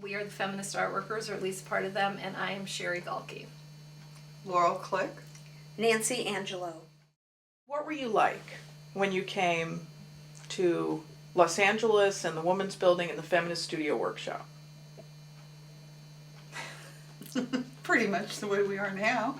We are the Feminist Art Workers, or at least part of them, and I am Cheri Gaulke. Laurel, Klick. Nancy Angelo. What were you like when you came to Los Angeles and the Women's Building and the Feminist Studio Workshop? Pretty much the way we are now.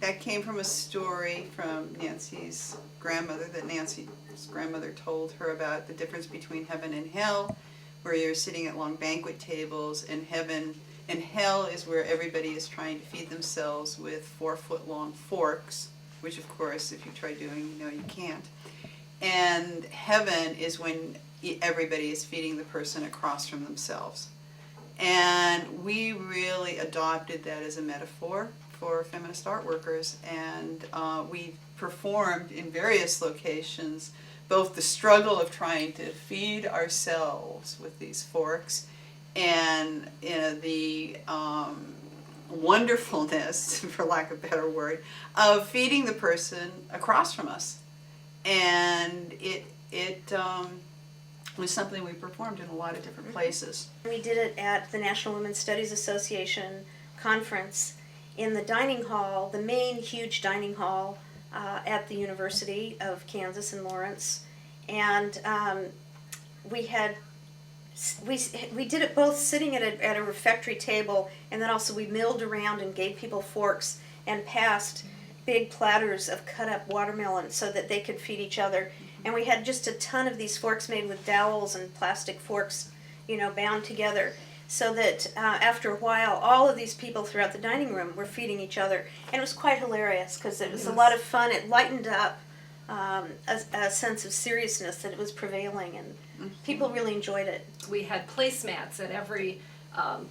That came from a story from Nancy's grandmother that Nancy's grandmother told her about the difference between heaven and hell, where you're sitting at long banquet tables, and heaven and hell is where everybody is trying to feed themselves with 4-foot-long forks, which of course if you try doing, you know you can't. And heaven is when everybody is feeding the person across from themselves. And we really adopted that as a metaphor for feminist art workers, and we performed in various locations both the struggle of trying to feed ourselves with these forks and the wonderfulness, for lack of a better word, of feeding the person across from us. And it was something we performed in a lot of different places. We did it at the National Women's Studies Association conference in the dining hall, the main huge dining hall at the University of Kansas in Lawrence. And we did it both sitting at a refectory table, and then also we milled around and gave people forks and passed big platters of cut up watermelon so that they could feed each other. And we had just a ton of these forks made with dowels and plastic forks, you know, bound together, so that after a while all of these people throughout the dining room were feeding each other. And it was quite hilarious because it was a lot of fun. It lightened up a sense of seriousness that was prevailing, and people really enjoyed it. We had placemats at every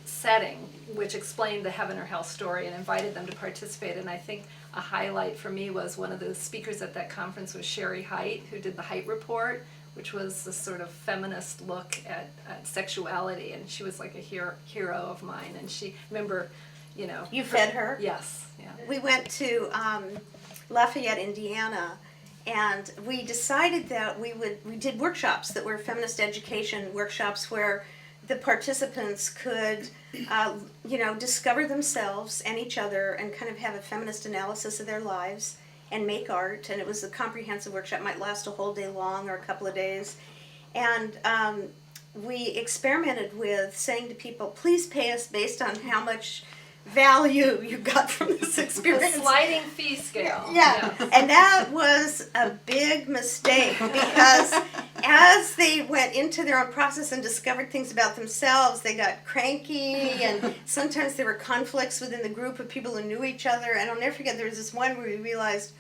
setting which explained the heaven or hell story and invited them to participate. And I think a highlight for me was one of the speakers at that conference was Cheri Height, who did the Height Report, which was this sort of feminist look at sexuality, and she was like a hero of mine. And she, remember, you know... You fed her? Yes. Yeah. We went to Lafayette, Indiana, and we decided that we did workshops that were feminist education workshops where the participants could, discover themselves and each other and kind of have a feminist analysis of their lives and make art. And it was a comprehensive workshop, might last a whole day long or a couple of days. And we experimented with saying to people, please pay us based on how much value you got from this experience. The sliding fee scale. Yeah. And that was a big mistake because as they went into their own process and discovered things about themselves, they got cranky, and sometimes there were conflicts within the group of people who knew each other. And I'll never forget, there was this one where we realized,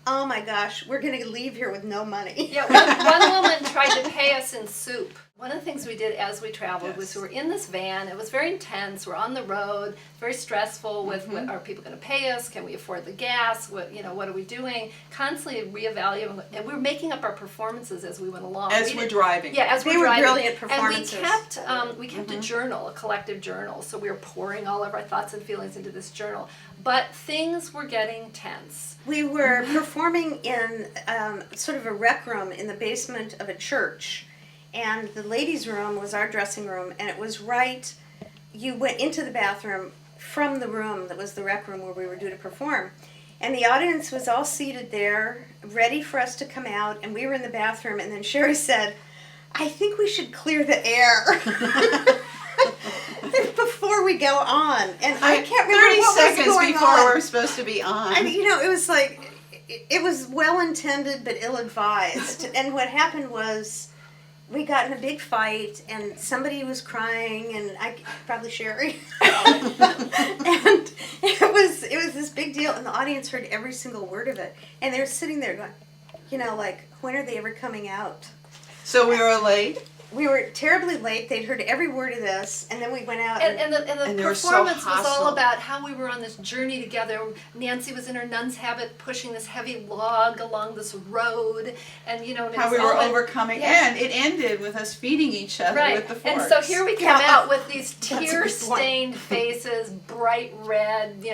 oh my gosh, we're going to leave here with no money. Yeah, one woman tried to pay us in soup. One of the things we did as we traveled was we were in this van. It was very intense. We're on the road, very stressful with what, are people going to pay us? Can we afford the gas? What are we doing? Constantly reevaluating. And we were making up our performances as we went along. As we're driving. Yeah, as they we're driving. They were brilliant performances. And we kept a journal, a collective journal. So we were pouring all of our thoughts and feelings into this journal. But things were getting tense. We were performing in sort of a rec room in the basement of a church. And the ladies' room was our dressing room, and it was right, you went into the bathroom from the room that was the rec room where we were due to perform. And the audience was all seated there, ready for us to come out, and we were in the bathroom, and then Cheri said, I think we should clear the air before we go on. And I can't remember 30 what seconds was going before on. we're supposed to be on. I mean, it was like, it was well-intended but ill-advised. And what happened was, we got in a big fight, and somebody was crying, and probably Cheri. And it was this big deal, and the audience heard every single word of it. And they were sitting there going, when are they ever coming out? So we were late? We were terribly late. They'd heard every word of this, and then we went out. And the performance so was all about how we were on this journey together. Nancy was in her nun's habit, pushing this heavy log along this road, and and how we were overcoming, and it ended with us feeding each other with the forks. And so here we come out with these tear-stained faces, bright red,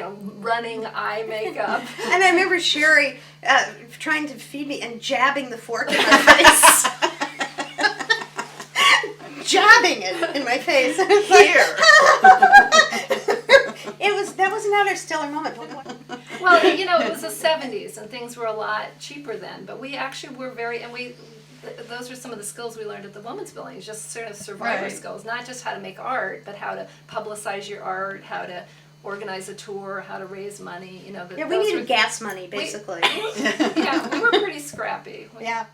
running eye makeup. And I remember Cheri trying to feed me and jabbing the fork in my face. Jab rubbing it in my face. It's like, that was another stellar moment. Well, it was the 70s and things were a lot cheaper then, but we actually were those were some of the skills we learned at the Women's Building, just sort of survivor Right. skills, not just how to make art, but how to publicize your art, how to organize a tour, how to raise money, Yeah, we needed gas money, basically. Yeah, we were pretty scrappy. Yeah.